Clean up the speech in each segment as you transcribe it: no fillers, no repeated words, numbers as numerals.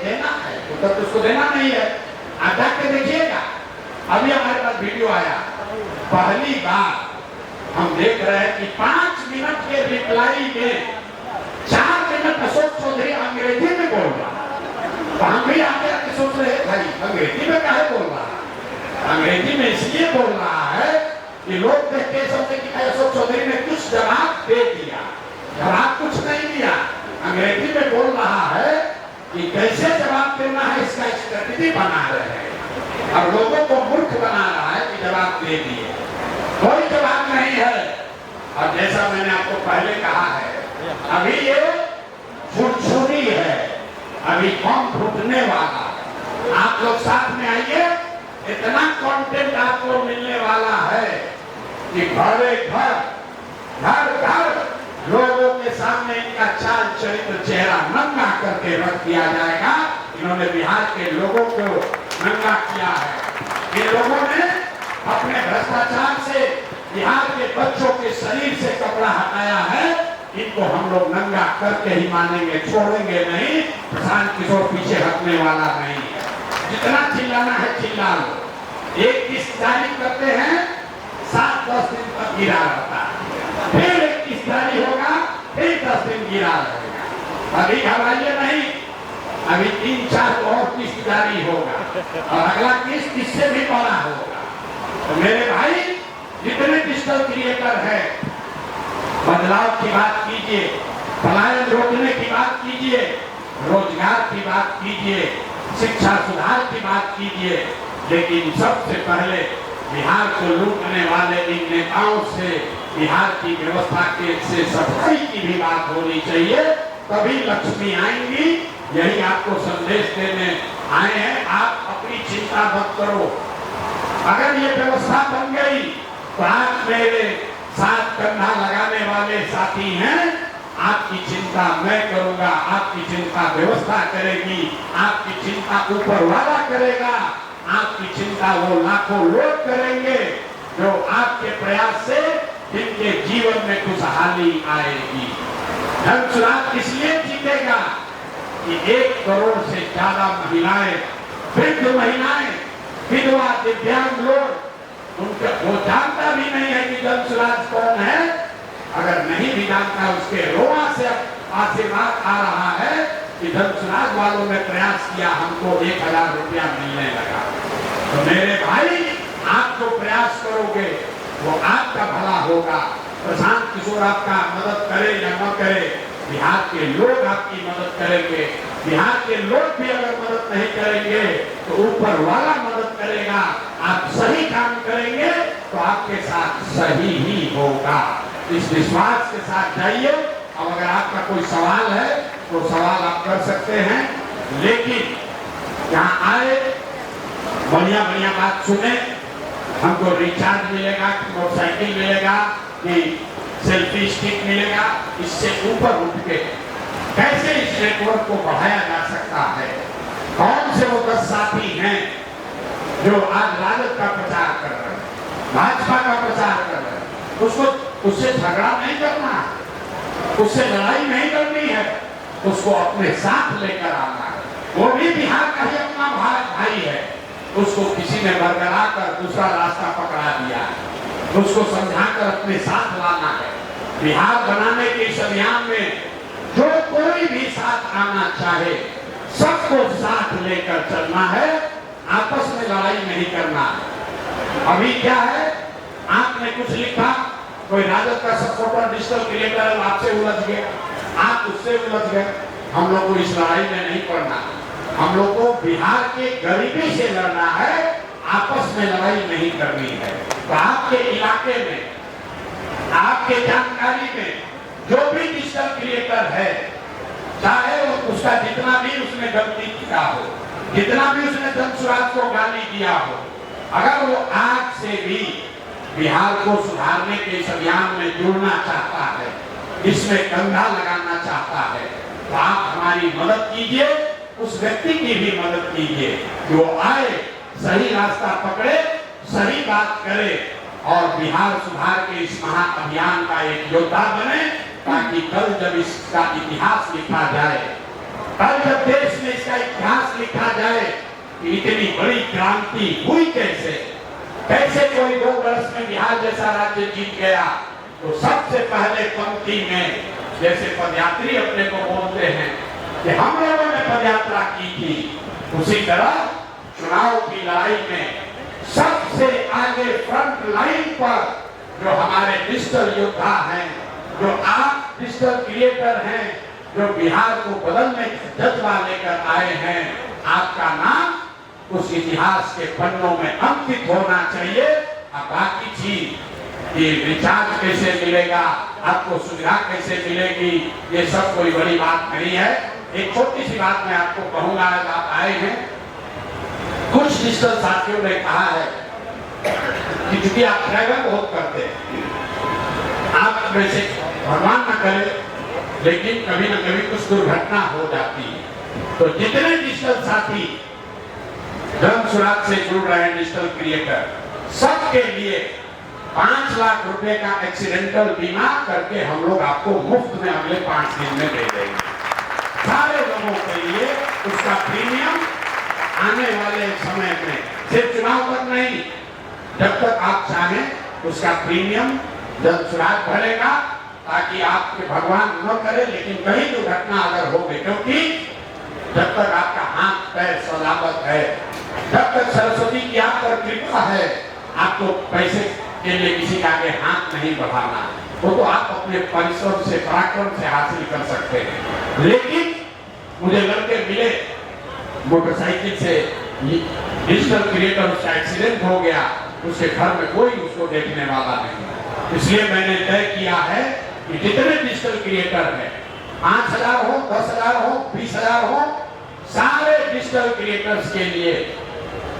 देना है, उत्तर तो उसको देना नहीं है। आप जाके देखिएगा, अभी हमारे पास वीडियो आया, पहली बार हम देख रहे हैं कि 5 मिनट के रिप्लाई में 4 मिनट अशोक चौधरी अंग्रेजी में बोल रहा। तो हम भी आगे आके सोच रहे भाई अंग्रेजी में काहे बोल रहा, अंग्रेजी में इसलिए बोल रहा है कि लोग देख के सोचे कि अशोक चौधरी ने कुछ जवाब दे दिया, जवाब कुछ नहीं दिया। अंग्रेजी में बोल रहा है कि कैसे जवाब देना है इसका स्ट्रेटेजी बना रहे हैं और लोगों को मूर्ख बना रहा है कि जवाब दे दिए, कोई जवाब नहीं है। और जैसा मैंने आपको पहले कहा है, अभी ये छुरछुरी है, अभी कौन फूटने वाला है। आप लोग साथ में आइए, इतना कंटेंट आपको मिलने वाला है कि घरे घर घर घर लोगों के सामने इनका चाल चरित्र चेहरा नंगा करके रख दिया जाएगा। इन्होंने बिहार के लोगों को नंगा किया है। इन लोगों ने अपने भ्रष्टाचार से बिहार के बच्चों के शरीर से कपड़ा हटाया है। इनको हम लोग नंगा करके ही मानेंगे, छोड़ेंगे नहीं। प्रशांत किशोर पीछे हटने वाला नहीं है। जितना चिल्लाना है चिल्ला लो। एक किस्त जारी करते हैं, 7-10 दिन तक गिरा रहता है, फिर एक किस्त जारी होगा, फिर 10 दिन गिरा रहेगा। अभी घबराइए नहीं, अभी 3-4 और किस्त जारी होगा और अगला किस्त इससे भी बड़ा होगा। तो मेरे भाई, जितने डिजिटल क्रिएटर है, बदलाव की बात कीजिए, पलायन रोकने की बात कीजिए, रोजगार की बात कीजिए, शिक्षा सुधार की बात कीजिए, लेकिन सबसे पहले बिहार को लूटने वाले इन नेताओं से बिहार की व्यवस्था के से सफाई की भी बात होनी चाहिए, तभी लक्ष्मी आएंगी। यही आपको संदेश देने आए हैं। आप अपनी चिंता मत करो, अगर ये व्यवस्था बन गई तो आप मेरे साथ कंधा लगाने वाले साथी हैं। आपकी चिंता मैं करूंगा, आपकी चिंता व्यवस्था करेगी, आपकी चिंता ऊपर वाला करेगा, आपकी चिंता वो लाखों लोग करेंगे जो आपके प्रयास से इनके जीवन में खुशहाली आएगी। धनसुराज इसलिए जीतेगा कि 1 करोड़ से ज्यादा महिलाएं, वृद्ध महिलाएं, विधवा, दिव्यांग लोग, उनका वो जानता भी नहीं है कि धनसुराज कौन है। अगर नहीं भी जानता, उसके रोआ से आशीर्वाद आ रहा है कि धनसुराज वालों ने प्रयास किया, हमको 1000 रुपया मिलने लगा। तो मेरे भाई, आप जो प्रयास करोगे वो आपका भला होगा। प्रशांत किशोर आपका मदद करे या न करे, बिहार के लोग आपकी मदद करेंगे। बिहार के लोग भी अगर मदद नहीं करेंगे तो ऊपर वाला मदद करेगा। आप सही काम करेंगे तो आपके साथ सही ही होगा। इस विश्वास के साथ जाइए। अब अगर आपका कोई सवाल है तो सवाल आप कर सकते हैं, लेकिन यहाँ आए, बढ़िया बढ़िया बात सुने। हमको रिचार्ज मिलेगा, मोटरसाइकिल मिलेगा, कि सेल्फी स्टिक मिलेगा। इससे ऊपर उठ के कैसे इस नेटवर्क को बढ़ाया जा सकता है। कौन से वो 10 साथी हैं जो आज राजद का प्रचार कर रहे हैं, भाजपा का प्रचार कर रहे हैं, उससे झगड़ा नहीं करना है, उससे लड़ाई नहीं करनी है, उसको अपने साथ लेकर आना है। वो भी बिहार का ही अपना भाई है। उसको किसी ने बरगला कर दूसरा रास्ता पकड़ा दिया है, उसको समझाकर अपने साथ लाना है। बिहार बनाने के इस अभियान में जो कोई भी साथ आना चाहे, सबको साथ लेकर चलना है, आपस में लड़ाई नहीं करना है। अभी क्या है, आपने कुछ लिखा, कोई राजद का सपोर्टर डिजिटल क्रिएटर आपसे उलझ गया, आप उससे उलझ गए। हम लोग को इस लड़ाई में नहीं पड़ना। हम लोग को बिहार के गरीबी से लड़ना है, आपस में लड़ाई नहीं करनी है। तो आपके इलाके में, आपके जानकारी में जो भी डिजिटल क्रिएटर है, चाहे वो उसका जितना भी उसने गलती किया हो, जितना भी उसने धनसुराज को गाली दिया हो, अगर वो आज से भी बिहार को सुधारने के इस अभियान में जुड़ना चाहता है, इसमें कंधा लगाना चाहता है, तो आप हमारी मदद कीजिए, उस व्यक्ति की भी मदद कीजिए कि वो आए, सही रास्ता पकड़े, सही बात करे और बिहार सुधार के इस महाअभियान का एक योद्धा बने, ताकि कल जब इसका इतिहास लिखा जाए कल जब देश में इसका इतिहास लिखा जाए कि इतनी बड़ी क्रांति हुई कैसे, कैसे कोई 2 वर्ष में बिहार जैसा राज्य जीत गया, तो सबसे पहले पंक्ति में जैसे पदयात्री अपने को बोलते हैं कि हम लोगों ने पदयात्रा की थी, उसी तरह चुनाव की लड़ाई में सबसे आगे फ्रंट लाइन पर जो हमारे डिजिटल योद्धा हैं, जो आप डिजिटल क्रिएटर हैं, जो बिहार को बदलने का जज्बा लेकर आए हैं, आपका नाम उस इतिहास के पन्नों में अंकित होना चाहिए। अब बाकी चीज ये रिचार्ज कैसे मिलेगा, आपको सुविधा कैसे मिलेगी, ये सब कोई बड़ी बात नहीं है। एक छोटी सी बात मैं आपको कहूंगा, आज आप आए हैं, कुछ डिजिटल साथियों ने कहा है कि क्योंकि आप ट्रैवल बहुत करते हैं, आप वैसे भगवान न करे लेकिन कभी न कभी कुछ दुर्घटना हो जाती है, तो जितने डिजिटल साथी धर्म सुराग से जुड़ रहे हैं, डिजिटल क्रिएटर, सबके लिए 5 लाख रुपए का एक्सीडेंटल बीमा करके हम लोग आपको मुफ्त में अगले 5 दिन में दे देंगे। सारे लोगों के लिए उसका प्रीमियम आने वाले समय में, सिर्फ चुनाव तक नहीं, जब तक आप चाहें उसका प्रीमियम जन सुराग भरेगा, ताकि आपके भगवान न करे लेकिन कहीं दुर्घटना अगर हो गई, क्योंकि जब तक आपका हाथ पैर सलामत है, जब तक सरस्वती की आप पर कृपा है, आपको पैसे के लिए किसी का आगे हाथ नहीं बढ़ाना, वो तो आप अपने परिश्रम से, पराक्रम से हासिल कर सकते हैं। लेकिन मुझे लड़के मिले मोटरसाइकिल से, डिजिटल क्रिएटर, उसका एक्सीडेंट हो गया, उसके घर में कोई उसको देखने वाला नहीं, इसलिए मैंने तय किया है कि जितने डिजिटल क्रिएटर हैं, 5,000 हो, 10,000 हो, 20,000 हो, सारे डिजिटल क्रिएटर्स के लिए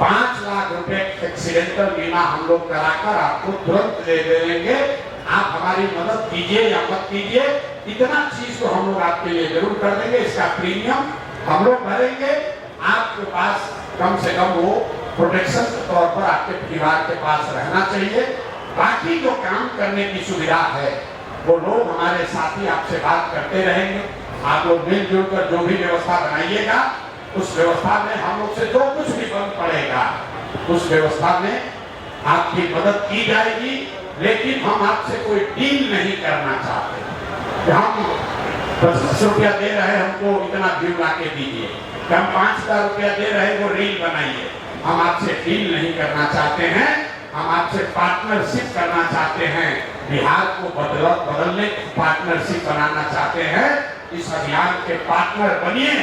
5 लाख रुपए एक्सीडेंटल बीमा हम लोग कराकर आपको तुरंत दे देंगे। आप हमारी मदद कीजिए या मत कीजिए, इतना चीज को हम लोग आपके लिए जरूर कर देंगे। इसका प्रीमियम हम लोग भरेंगे, आपके पास कम से कम वो प्रोटेक्शन के तौर पर आपके परिवार के पास रहना चाहिए। बाकी जो काम करने की सुविधा है वो लोग हमारे साथी आपसे बात करते रहेंगे, आप लोग मिलजुल कर जो भी व्यवस्था बनाइएगा, उस व्यवस्था में हम लोग से जो कुछ भी बन पड़ेगा उस व्यवस्था में आपकी मदद की जाएगी। लेकिन हम आपसे कोई डील नहीं करना चाहते, हम 10 रुपया दे रहे हैं, हमको इतना व्यू ला के दीजिए, हम 5,000 रुपया दे रहे हैं, वो रील बनाइए। हम आपसे डील नहीं करना चाहते हैं, हम आपसे पार्टनरशिप करना चाहते हैं, बिहार को बदलने पार्टनरशिप बनाना चाहते हैं। इस अभियान के पार्टनर बनिए।